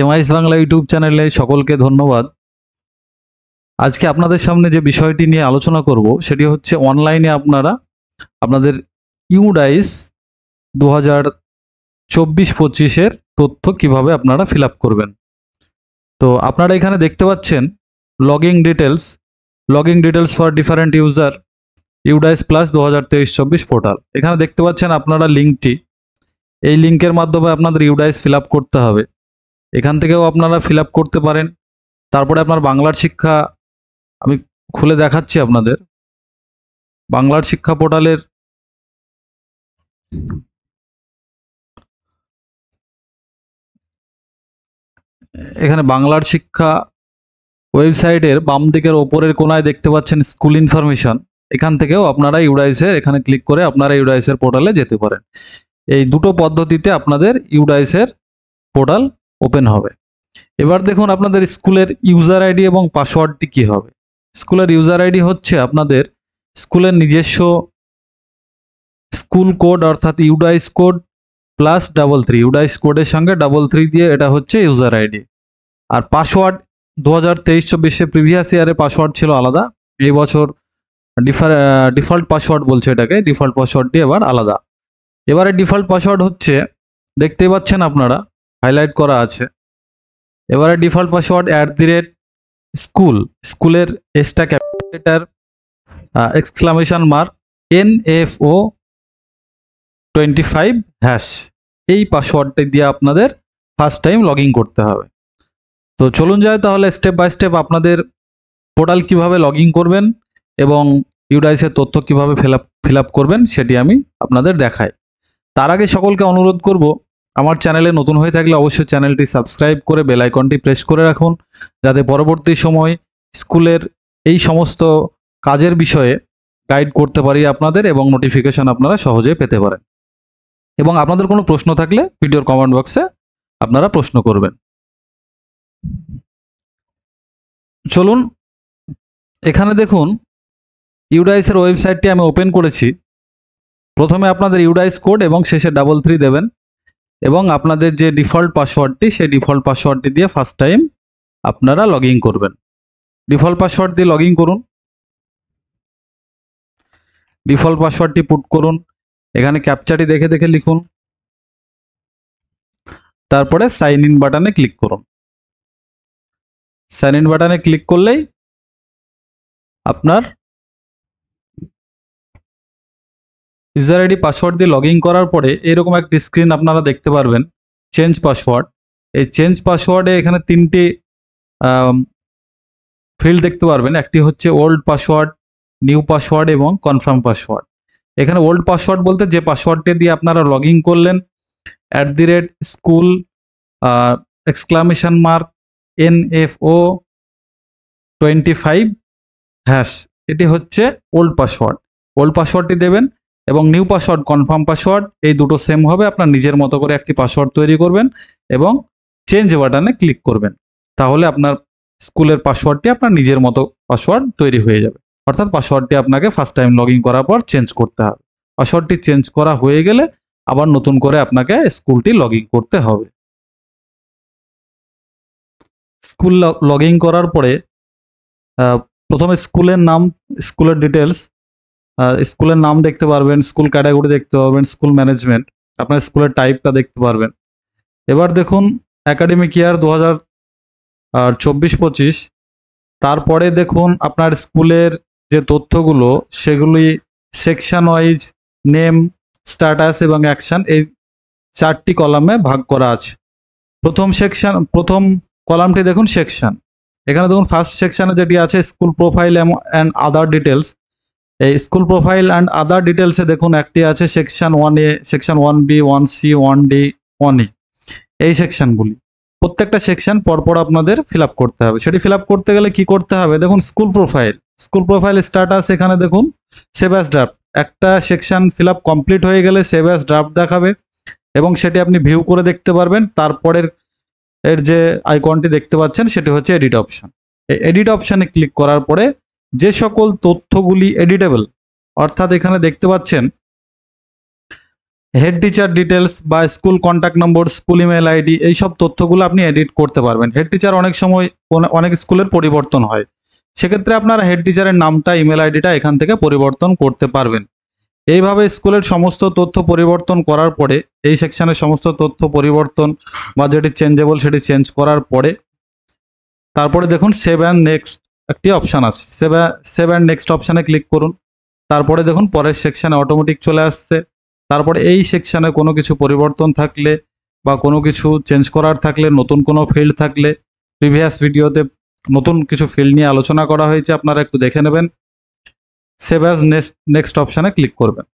MIS Bangla YouTube চ্যানেলে সকলকে ধন্যবাদ। আজকে আপনাদের সামনে যে বিষয়টি নিয়ে আলোচনা করব সেটি হচ্ছে অনলাইনে আপনারা আপনাদের ইউডাইস 2024-25 তথ্য কিভাবে আপনারা ফিল আপ করবেন। তো আপনারা এখানে দেখতে পাচ্ছেন login details for different user UDISE plus 2023-24 portal. এখানে দেখতে পাচ্ছেন আপনারা লিঙ্কটি, এই লিঙ্কের মাধ্যমে আপনাদের ইউডাইস ফিল আপ করতে হবে। এখান থেকেও আপনারা ফিল আপ করতে পারেন। তারপরে আপনার বাংলার শিক্ষা আমি খুলে দেখাচ্ছি আপনাদের। বাংলার শিক্ষা পোর্টালের এখানে বাংলার শিক্ষা ওয়েবসাইটের বাম দিকের ওপরের কোনায় দেখতে পাচ্ছেন স্কুল ইনফরমেশন। এখান থেকেও আপনারা ইউডাইসের এখানে ক্লিক করে আপনারা ইউডাইসের পোর্টালে যেতে পারেন। এই দুটো পদ্ধতিতে আপনাদের ইউডাইসের পোর্টাল ওপেন হবে। এবার দেখুন আপনাদের স্কুলের ইউজার আইডি এবং পাসওয়ার্ডটি কী হবে। স্কুলের ইউজার আইডি হচ্ছে আপনাদের স্কুলের নিজস্ব স্কুল কোড অর্থাৎ ইউডাইস কোড প্লাস 33 ইউডাইস কোডের সঙ্গে 33 দিয়ে এটা হচ্ছে ইউজার আইডি। আর পাসওয়ার্ড 2023-24 প্রিভিয়াস ইয়ারে পাসওয়ার্ড ছিল আলাদা, এই বছর ডিফল্ট পাসওয়ার্ড বলছে এটাকে, ডিফল্ট পাসওয়ার্ডটি এবার আলাদা। এবারে ডিফল্ট পাসওয়ার্ড হচ্ছে দেখতেই পাচ্ছেন আপনারা হাইলাইট করা আছে। এবারে ডিফল্ট পাসওয়ার্ড স্কুলের এসটা ক্যাপিটাল এক্সক্লামেশন মার্ক NFO 25 হ্যাশ, এই পাসওয়ার্ডটা দিয়ে আপনাদের ফার্স্ট টাইম লগ ইন করতে হবে। তো চলুন যাই তাহলে স্টেপ বাই স্টেপ আপনাদের পোর্টাল কিভাবে লগ ইন করবেন এবং ইউডাইসের তথ্য কিভাবে ফিল আপ করবেন সেটি আমি আপনাদের দেখাই। তার আগে সকলকে অনুরোধ করব, আমার চ্যানেলে নতুন হয়ে থাকলে অবশ্যই চ্যানেলটি সাবস্ক্রাইব করে বেল আইকনটি প্রেস করে রাখুন, যাতে পরবর্তী সময় স্কুলের এই সমস্ত কাজের বিষয়ে গাইড করতে পারি আপনাদের এবং নোটিফিকেশন আপনারা সহজে পেতে পারেন। এবং আপনাদের কোনো প্রশ্ন থাকলে ভিডিওর কমেন্ট বক্সে আপনারা প্রশ্ন করবেন। চলুন এখানে দেখুন ইউডাইসের ওয়েবসাইটটি আমি ওপেন করেছি। প্রথমে আপনাদের ইউডাইস কোড এবং শেষে 33 দেবেন এবং আপনাদের যে ডিফল্ট পাসওয়ার্ডটি সেই ডিফল্ট পাসওয়ার্ডটি দিয়ে ফার্স্ট টাইম আপনারা লগ ইন করবেন। ডিফল্ট পাসওয়ার্ড দিয়ে লগ ইন করুন। ডিফল্ট পাসওয়ার্ডটি পুট করুন, এখানে ক্যাপচাটি দেখে দেখে লিখুন, তারপরে সাইন ইন বাটনে ক্লিক করুন। সাইন ইন বাটনে ক্লিক করলেই আপনার ইউজার আইডি পাসওয়ার্ড দিয়ে লগ ইন করার পরে এরকম একটি স্ক্রিন আপনারা দেখতে পারবেন, চেঞ্জ পাসওয়ার্ড। এই চেঞ্জ পাসওয়ার্ডে এখানে তিনটি ফিল্ড দেখতে পারবেন, একটি হচ্ছে ওল্ড পাসওয়ার্ড, নিউ পাসওয়ার্ড এবং কনফার্ম পাসওয়ার্ড। এখানে ওল্ড পাসওয়ার্ড বলতে যে পাসওয়ার্ডটি দিয়ে আপনারা লগ ইন করলেন, @school exclamation mark NFO 25 hash, এটি হচ্ছে ওল্ড পাসওয়ার্ড। ওল্ড পাসওয়ার্ডটি দেবেন এবং নিউ পাসওয়ার্ড কনফার্ম পাসওয়ার্ড এই দুটো সেম হবে। আপনার নিজের মতো করে একটি পাসওয়ার্ড তৈরি করবেন এবং চেঞ্জ বাটনে ক্লিক করবেন, তাহলে আপনার স্কুলের পাসওয়ার্ডটি আপনার নিজের মতো পাসওয়ার্ড তৈরি হয়ে যাবে। অর্থাৎ পাসওয়ার্ডটি আপনাকে ফার্স্ট টাইম লগ ইন করার পর চেঞ্জ করতে হবে। পাসওয়ার্ডটি চেঞ্জ করা হয়ে গেলে আবার নতুন করে আপনাকে স্কুলটি লগ ইন করতে হবে। স্কুল লগ ইন করার পরে প্রথমে স্কুলের নাম, স্কুলের ডিটেলস, স্কুলের নাম দেখতে পারবেন, স্কুল ক্যাটাগরি দেখতে পারবেন, স্কুল ম্যানেজমেন্ট, আপনার স্কুলের টাইপটা দেখতে পারবেন। এবার দেখুন একাডেমিক ইয়ার 2024-25, তারপরে দেখুন আপনার স্কুলের যে তথ্যগুলো সেগুলি সেকশন ওয়াইজ নেম, স্ট্যাটাস এবং অ্যাকশন, এই 4টি কলামে ভাগ করা আছে। প্রথম কলামটি দেখুন সেকশন। এখানে দেখুন ফার্স্ট সেকশনে যেটি আছে school profile and other details. এই স্কুল প্রোফাইল অ্যান্ড আদার ডিটেলসে দেখুন একটি আছে section 1A, section 1B, 1C, 1D, 1E, এই সেকশনগুলি। প্রত্যেকটা সেকশন পরপর আপনাদের ফিল আপ করতে হবে। সেটি ফিল আপ করতে গেলে কি করতে হবে দেখুন, স্কুল প্রোফাইল স্ট্যাটাস, এখানে দেখুন সেভ অ্যাজ ড্রাফট। একটা সেকশন ফিল আপ কমপ্লিট হয়ে গেলে সেভ অ্যাজ ড্রাফট দেখাবে এবং সেটি আপনি ভিউ করে দেখতে পারবেন। তারপরের যে আইকনটি দেখতে পাচ্ছেন সেটি হচ্ছে এডিট অপশন। এই এডিট অপশানে ক্লিক করার পরে যে সকল তথ্যগুলি এডিটেবল, অর্থাৎ এখানে দেখতে পাচ্ছেন হেড টিচার ডিটেলস বা school contact number, school email ID, এইসব তথ্যগুলো আপনি এডিট করতে পারবেন। হেড টিচার অনেক সময় অনেক স্কুলের পরিবর্তন হয়, সেক্ষেত্রে আপনারা হেড টিচারের নামটা, ইমেল আইডিটা এখান থেকে পরিবর্তন করতে পারবেন। এইভাবে স্কুলের সমস্ত তথ্য পরিবর্তন করার পরে, এই সেকশনের সমস্ত তথ্য পরিবর্তন বা যেটি চেঞ্জেবল সেটি চেঞ্জ করার পরে, তারপরে দেখুন সেভ অ্যান্ড নেক্সট একটি অপশান আছে, সেভ অ্যান্ড নেক্সট অপশানে ক্লিক করুন। তারপরে দেখুন পরের সেকশানে অটোমেটিক চলে আসছে। তারপরে এই সেকশানে কোনো কিছু পরিবর্তন থাকলে বা কোনো কিছু চেঞ্জ করার থাকলে, নতুন কোনো ফিল্ড থাকলে, প্রিভিয়াস ভিডিওতে নতুন কিছু ফিল্ড নিয়ে আলোচনা করা হয়েছে, আপনারা একটু দেখে নেবেন। সেভ অ্যাজ নেক্সট অপশানে ক্লিক করবেন।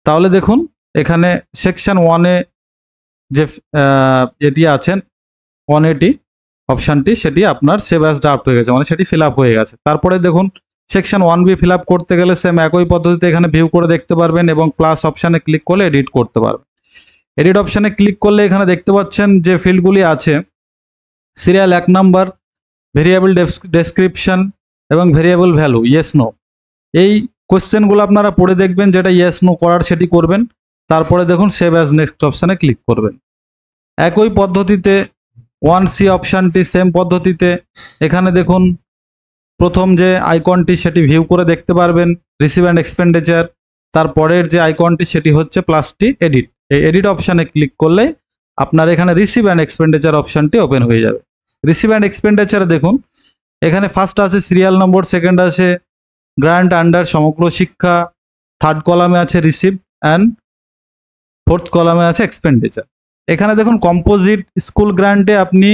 তাহলে দেখুন এখানে সেকশন 1-এ যে এটি আছেন 180 অপশানটি, সেটি আপনার সেভ অ্যাজ ড্রাফট হয়ে গেছে, মানে সেটি ফিল আপ হয়ে গেছে। তারপরে দেখুন সেকশন 1B ফিল আপ করতে গেলে সেম একই পদ্ধতিতে এখানে ভিউ করে দেখতে পারবেন এবং প্লাস অপশানে ক্লিক করলে এডিট করতে পারবেন। এডিট অপশানে ক্লিক করলে এখানে দেখতে পাচ্ছেন যে ফিল্ডগুলি আছে, সিরিয়াল 1 নাম্বার, ভেরিয়েবল ডেসক্রিপশন এবং ভেরিয়েবল ভ্যালু, ইয়েস নো। এই কোশ্চেনগুলো আপনারা পড়ে দেখবেন, যেটা ইয়েস নো করার সেটি করবেন। তারপরে দেখুন সেভ অ্যাজ নেক্সট অপশানে ক্লিক করবেন। একই পদ্ধতিতে 1C অপশানটি সেম পদ্ধতিতে এখানে দেখুন প্রথম যে আইকনটি সেটি ভিউ করে দেখতে পারবেন, রিসিভ অ্যান্ড এক্সপেন্ডিচার। তারপরের যে আইকনটি সেটি হচ্ছে প্লাসটি এডিট। এই এডিট অপশানে ক্লিক করলে আপনার এখানে রিসিভ অ্যান্ড এক্সপেন্ডিচার অপশানটি ওপেন হয়ে যাবে। রিসিভ অ্যান্ড এক্সপেন্ডিচারে দেখুন এখানে ফার্স্ট আছে সিরিয়াল নম্বর, সেকেন্ড আছে গ্রান্ট আন্ডার সমগ্র শিক্ষা, থার্ড কলামে আছে রিসিভ অ্যান্ড ফোর্থ কলামে আছে এক্সপেন্ডিচার। এখানে দেখুন কম্পোজিট স্কুল গ্রান্টে আপনি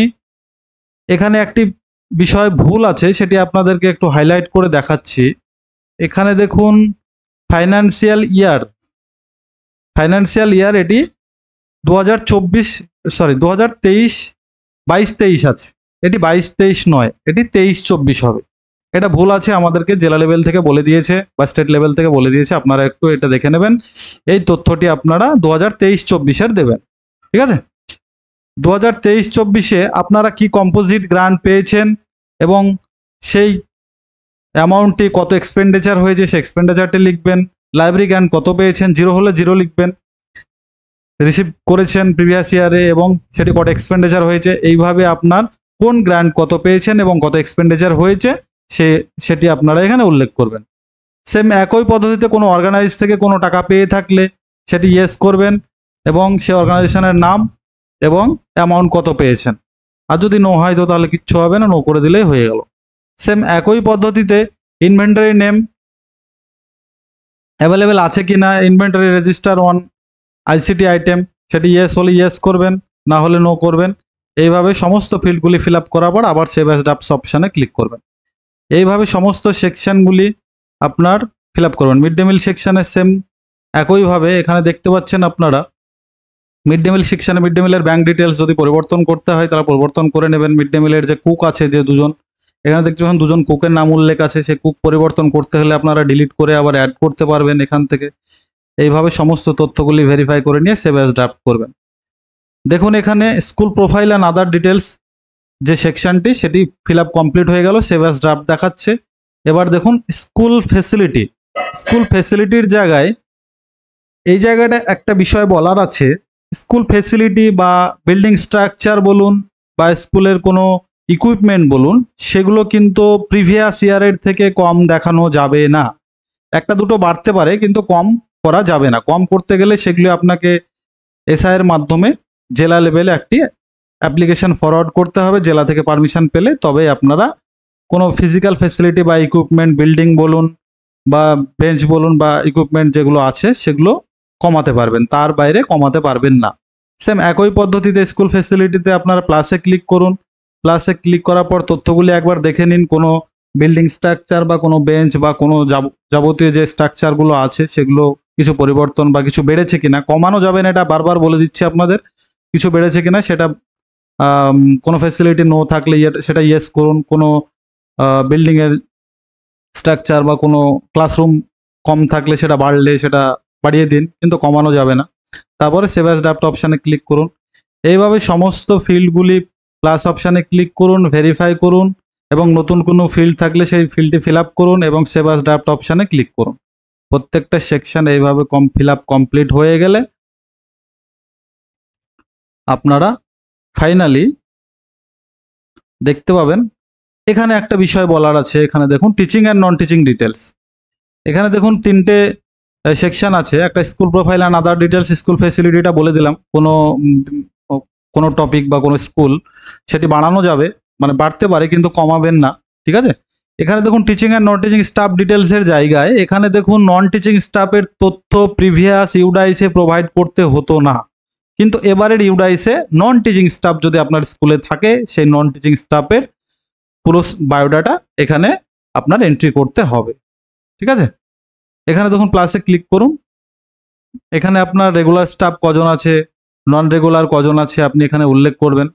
এখানে একটি বিষয় ভুল আছে, সেটি আপনাদেরকে একটু হাইলাইট করে দেখাচ্ছি। এখানে দেখুন ফাইন্যান্সিয়াল ইয়ার এটি 22-23 আছে, এটি 22-23 নয়, এটি 23-24 হবে। এটা ভুল আছে, আমাদেরকে জেলা লেভেল থেকে বলে দিয়েছে বা স্টেট লেভেল থেকে বলে দিয়েছে, আপনারা একটু এটা দেখে নেবেন। এই তথ্যটি আপনারা 2023-24 দেবেন, ঠিক আছে। 2023-24 আপনারা কি কম্পোজিট গ্রান্ট পেয়েছেন এবং সেই অ্যামাউন্টটি কত এক্সপেন্ডিচার হয়েছে সেই এক্সপেন্ডিচারটি লিখবেন। লাইব্রেরি গ্রান্ট কত পেয়েছেন, 0 হলে 0 লিখবেন। রিসিভ করেছেন প্রিভিয়াস ইয়ারে এবং সেটি কত এক্সপেন্ডিচার হয়েছে, এইভাবে আপনার কোন গ্রান্ট কত পেয়েছেন এবং কত এক্সপেন্ডিচার হয়েছে সেটি আপনারা এখানে উল্লেখ করবেন। সেম একই পদ্ধতিতে কোনো অর্গানাইজ থেকে কোনো টাকা পেয়ে থাকলে সেটি ইয়েস করবেন এবং সে অর্গানাইজেশনের নাম এবং অ্যামাউন্ট কত পেয়েছেন। আর যদি নো হয় তো তাহলে কিচ্ছু হবে না, নো করে দিলেই হয়ে গেল। সেম একই পদ্ধতিতে ইনভেন্টরি নেম অ্যাভেলেবেল আছে কি না, inventory register on ICT item, সেটি ইয়েস হলে ইয়েস করবেন, না হলে নো করবেন। এইভাবে সমস্ত ফিল্ডগুলি ফিল আপ করার পর আবার সেভ অ্যাজ ড্রাফটস অপশানে ক্লিক করবেন। এইভাবে সমস্ত সেকশনগুলি আপনার ফিল আপ করবেন। মিড ডে মিল সেকশানে সেম একইভাবে এখানে দেখতে পাচ্ছেন আপনারা মিড ডে মিল সেকশানে মিড ডে মিলের ব্যাঙ্ক ডিটেলস যদি পরিবর্তন করতে হয় তারা পরিবর্তন করে নেবেন। মিড ডে মিলের যে কুক আছে যে দুজন, এখানে দেখতে পাচ্ছেন দুজন কুকের নাম উল্লেখ আছে, সেই কুক পরিবর্তন করতে হলে আপনারা ডিলিট করে আবার অ্যাড করতে পারবেন এখান থেকে। এইভাবে সমস্ত তথ্যগুলি ভেরিফাই করে নিয়ে সেভ অ্যাজ ড্রাফট করবেন। দেখুন এখানে school profile and other details যে সেকশনটি সেটি ফিল আপ কমপ্লিট হয়ে গেল, সেভ অ্যাজ ড্রাফট দেখাচ্ছে। এবার দেখুন স্কুল ফেসিলিটির জায়গায় এই জায়গাটা একটা বিষয় বলার আছে। স্কুল ফেসিলিটি বা বিল্ডিং স্ট্রাকচার বলুন বা স্কুলের কোনো ইকুইপমেন্ট বলুন, সেগুলো কিন্তু প্রিভিয়াস ইয়ারের থেকে কম দেখানো যাবে না। একটা দুটো বাড়তে পারে কিন্তু কম করা যাবে না। কম করতে গেলে সেগুলো আপনাকে এসআইয়ের মাধ্যমে জেলা লেভেলে একটি অ্যাপ্লিকেশন ফরওয়ার্ড করতে হবে, জেলা থেকে পারমিশন পেলে তবে আপনারা কোনো ফিজিক্যাল ফ্যাসিলিটি বা ইকুইপমেন্ট, বিল্ডিং বলুন বা বেঞ্চ বলুন বা ইকুইপমেন্ট যেগুলো আছে সেগুলো কমাতে পারবেন, তার বাইরে কমাতে পারবেন না। সেম একই পদ্ধতিতে স্কুল ফ্যাসিলিটিতে আপনারা প্লাসে ক্লিক করুন। প্লাসে ক্লিক করার পর তথ্যগুলি একবার দেখে নিন, কোনো বিল্ডিং স্ট্রাকচার বা কোনো বেঞ্চ বা কোনো যাবতীয় যে স্ট্রাকচারগুলো আছে সেগুলো কিছু পরিবর্তন বা কিছু বেড়েছে কিনা। কমানো যাবে না, এটা বারবার বলে দিচ্ছি আপনাদের। কিছু বেড়েছে কিনা সেটা কোনো ফ্যাসিলিটি নো থাকলে সেটা ইয়েস করুন। কোনো বিল্ডিংয়ের স্ট্রাকচার বা কোনো ক্লাসরুম কম থাকলে সেটা বাড়লে সেটা বাড়িয়ে দিন, কিন্তু কমানো যাবে না। তারপরে সেভ অ্যাজ ড্রাফট অপশানে ক্লিক করুন। এইভাবে সমস্ত ফিল্ডগুলি প্লাস অপশানে ক্লিক করুন, ভেরিফাই করুন এবং নতুন কোনো ফিল্ড থাকলে সেই ফিল্ডটি ফিল আপ করুন এবং সেভ অ্যাজ ড্রাফট অপশানে ক্লিক করুন। প্রত্যেকটা সেকশন এইভাবে ফিল আপ কমপ্লিট হয়ে গেলে আপনারা ফাইনালি দেখতে পাবেন এখানে একটা বিষয় বলার আছে। এখানে দেখুন teaching and non teaching details. এখানে দেখুন তিনটে সেকশন আছে, একটা school profile and other details. School ফ্যাসিলিটিটা বলে দিলাম, কোনো টপিক বা কোনো স্কুল সেটি বাড়ানো যাবে, মানে বাড়তে পারে কিন্তু কমাবেন না, ঠিক আছে। এখানে দেখুন teaching and non teaching staff ডিটেলসের জায়গায় এখানে দেখুন নন টিচিং স্টাফের তথ্য প্রিভিয়াস ইউডাইসে প্রোভাইড করতে হতো না, কিন্তু এবারের ইউডাইসে নন টিচিং স্টাফ যদি আপনার স্কুলে থাকে সেই নন টিচিং স্টাফের পুরো বায়োডাটা এখানে আপনার এন্ট্রি করতে হবে, ঠিক আছে। এখানে দেখুন প্লাসে ক্লিক করুন। এখানে আপনার রেগুলার স্টাফ কজন আছে, নন রেগুলার কজন আছে আপনি এখানে উল্লেখ করবেন।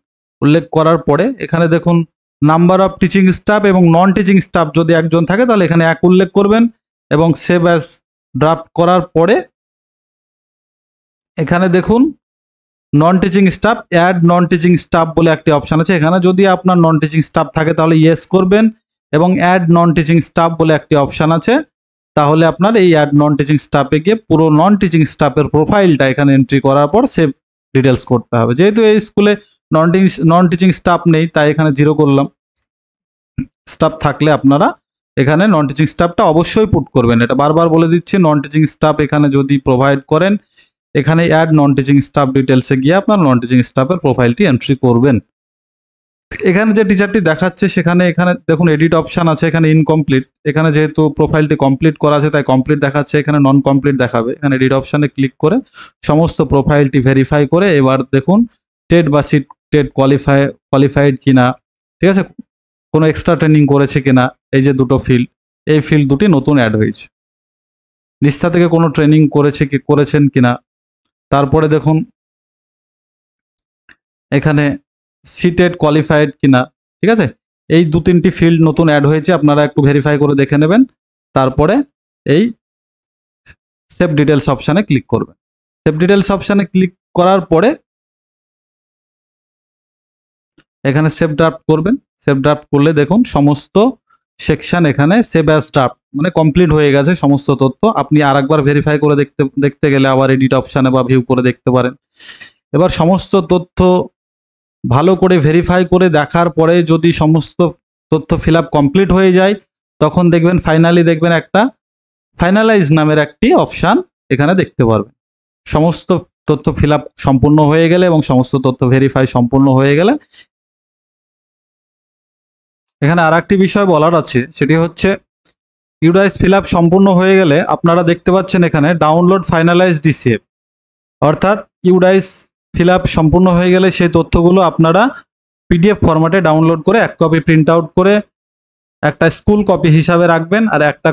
উল্লেখ করার পরে এখানে দেখুন নাম্বার অফ টিচিং স্টাফ এবং নন টিচিং স্টাফ যদি একজন থাকে তাহলে এখানে এক উল্লেখ করবেন এবং সেভ অ্যাজ ড্রাফট করার পরে এখানে দেখুন non teaching staff, add non teaching staff বলে একটি অপশান আছে। এখানে যদি আপনার নন টিচিং স্টাফ থাকে তাহলে ইয়েস করবেন এবং অ্যাড নন টিচিং স্টাফ বলে একটি অপশান আছে, তাহলে আপনার এই অ্যাড নন টিচিং স্টাফে গিয়ে পুরো নন টিচিং স্টাফের প্রোফাইলটা এখানে এন্ট্রি করার পর সেভ ডিটেলস করতে হবে। যেহেতু এই স্কুলে নন টিচিং স্টাফ নেই তাই এখানে 0 করলাম। স্টাফ থাকলে আপনারা এখানে নন টিচিং স্টাফটা অবশ্যই পুট করবেন, এটা বারবার বলে দিচ্ছি। নন টিচিং স্টাফ এখানে যদি প্রোভাইড করেন এখানে অ্যাড নন টিচিং স্টাফ ডিটেলসে গিয়ে আপনার নন টিচিং স্টাফের প্রোফাইলটি এন্ট্রি করবেন। এখানে যে টিচারটি দেখাচ্ছে সেখানে এখানে দেখুন এডিট অপশান আছে, এখানে ইনকমপ্লিট। এখানে যেহেতু প্রোফাইলটি কমপ্লিট করা আছে তাই কমপ্লিট দেখাচ্ছে, এখানে নন কমপ্লিট দেখাবে। এখানে এডিট অপশানে ক্লিক করে সমস্ত প্রোফাইলটি ভেরিফাই করে এবার দেখুন টেট বা সিট টেট কোয়ালিফাইড কিনা, ঠিক আছে, কোনো এক্সট্রা ট্রেনিং করেছে কিনা। এই যে দুটো ফিল্ড, এই ফিল্ড দুটি নতুন অ্যাড হয়েছে। নিষ্ঠা থেকে কোনো ট্রেনিং করেছেন কিনা। তারপরে দেখুন এখানে সিটেড কোয়ালিফাইড কিনা, ঠিক আছে। এই 2-3টি ফিল্ড নতুন অ্যাড হয়েছে, আপনারা একটু ভেরিফাই করে দেখে নেবেন। তারপরে এই সেভ ডিটেলস অপশানে ক্লিক করবেন। সেভ ডিটেলস অপশানে ক্লিক করার পরে এখানে সেভ ড্রাফট করবেন। সেভ ড্রাফট করলে দেখুন সমস্ত সেকশন এখানে সেভ অ্যাজ ড্রাফট মানে কমপ্লিট হয়ে গেছে সমস্ত তথ্য। আপনি আরেকবার ভেরিফাই করে দেখতে গেলে আবার এডিট অপশানে বা ভিউ করে দেখতে পারেন। এবার সমস্ত তথ্য ভালো করে ভেরিফাই করে দেখার পরে যদি সমস্ত তথ্য ফিল আপ কমপ্লিট হয়ে যায় তখন দেখবেন ফাইনালি দেখবেন একটা ফাইনালাইজ নামের একটি অপশান এখানে দেখতে পারবেন। সমস্ত তথ্য ফিল আপ সম্পূর্ণ হয়ে গেলে এবং সমস্ত তথ্য ভেরিফাই সম্পূর্ণ হয়ে গেলে এখানে আর একটি বিষয় বলার আছে, সেটি হচ্ছে ইউডাইস ফিল আপ সম্পূর্ণ হয়ে গেলে আপনারা দেখতে পাচ্ছেন এখানে ডাউনলোড ফাইনালাইজ ডিসিএফ, অর্থাৎ ইউডাইস ফিল আপ সম্পূর্ণ হয়ে গেলে সেই তথ্যগুলো আপনারা পিডিএফ ফরম্যাটে ডাউনলোড করে এক কপি প্রিন্ট আউট করে একটা স্কুল কপি হিসাবে রাখবেন, আর একটা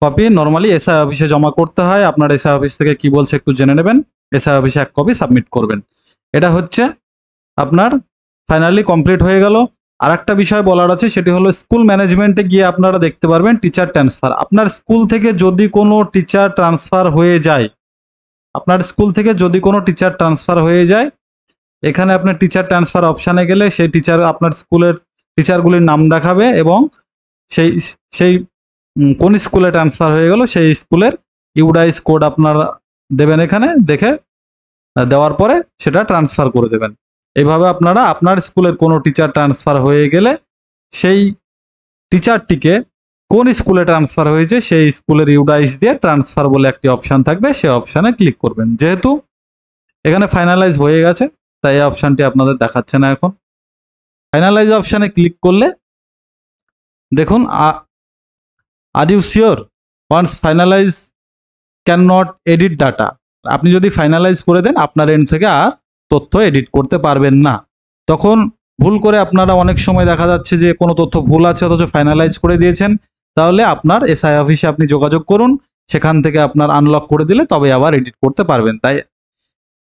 কপি নর্মালি এসআই অফিসে জমা করতে হয়। আপনার এসআই অফিস থেকে কি বলছে একটু জেনে নেবেন, এসআই অফিসে এক কপি সাবমিট করবেন। এটা হচ্ছে আপনার ফাইনালি কমপ্লিট হয়ে গেল। আর একটা বিষয় বলার আছে, সেটি হলো স্কুল ম্যানেজমেন্টে গিয়ে আপনারা দেখতে পারবেন টিচার ট্রান্সফার। আপনার স্কুল থেকে যদি কোনো টিচার ট্রান্সফার হয়ে যায়, এখানে আপনার টিচার ট্রান্সফার অপশানে গেলে সেই টিচার আপনার স্কুলের টিচারগুলির নাম দেখাবে এবং সেই কোন স্কুলে ট্রান্সফার হয়ে গেল সেই স্কুলের ইউডাইস কোড আপনারা দেবেন, এখানে দেখে দেওয়ার পরে সেটা ট্রান্সফার করে দেবেন। এইভাবে আপনারা আপনার স্কুলের কোনো টিচার ট্রান্সফার হয়ে গেলে সেই টিচারটিকে কোন স্কুলে ট্রান্সফার হয়েছে সেই স্কুলের ইউডাইস দিয়ে ট্রান্সফার বলে একটি অপশান থাকবে, সেই অপশানে ক্লিক করবেন। যেহেতু এখানে ফাইনালাইজ হয়ে গেছে তাই এই অপশানটি আপনাদের দেখাচ্ছে না। এখন ফাইনালাইজ অপশানে ক্লিক করলে দেখুন are you sure once finalise can not edit data. আপনি যদি ফাইনালাইজ করে দেন আপনার এন্ড থেকে আর তথ্য এডিট করতে পারবেন না। তখন ভুল করে আপনারা অনেক সময় দেখা যাচ্ছে যে কোনো তথ্য ভুল আছে অথচ ফাইনালাইজ করে দিয়েছেন, তাহলে আপনার এসআই অফিসে আপনি যোগাযোগ করুন, সেখান থেকে আপনার আনলক করে দিলে তবে আবার এডিট করতে পারবেন। তাই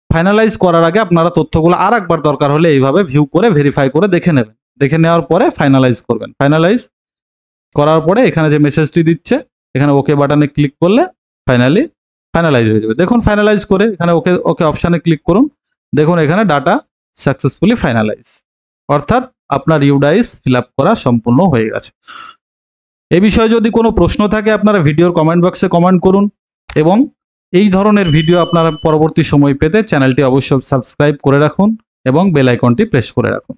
ফাইনালাইজ করার আগে আপনারা তথ্যগুলো আর একবার দরকার হলে এইভাবে ভিউ করে ভেরিফাই করে দেখে নেবেন। দেখে নেওয়ার পরে ফাইনালাইজ করবেন। ফাইনালাইজ করার পরে এখানে যে মেসেজটি দিচ্ছে এখানে ওকে বাটনে ক্লিক করলে ফাইনালাইজ হয়ে যাবে। দেখুন ফাইনালাইজ করে এখানে ওকে অপশানে ক্লিক করুন। দেখুন এখানে ডাটা সাকসেসফুলি ফাইনালাইজ, অর্থাৎ আপনার ইউডাইস ফিল আপ করা সম্পূর্ণ হয়ে গেছে। এই বিষয়ে যদি কোনো প্রশ্ন থাকে আপনারা ভিডিওর কমেন্ট বক্সে কমেন্ট করুন এবং এই ধরনের ভিডিও আপনারা পরবর্তী সময় পেতে চ্যানেলটি অবশ্যই সাবস্ক্রাইব করে রাখুন। এবং বেল আইকনটি প্রেস করে রাখুন।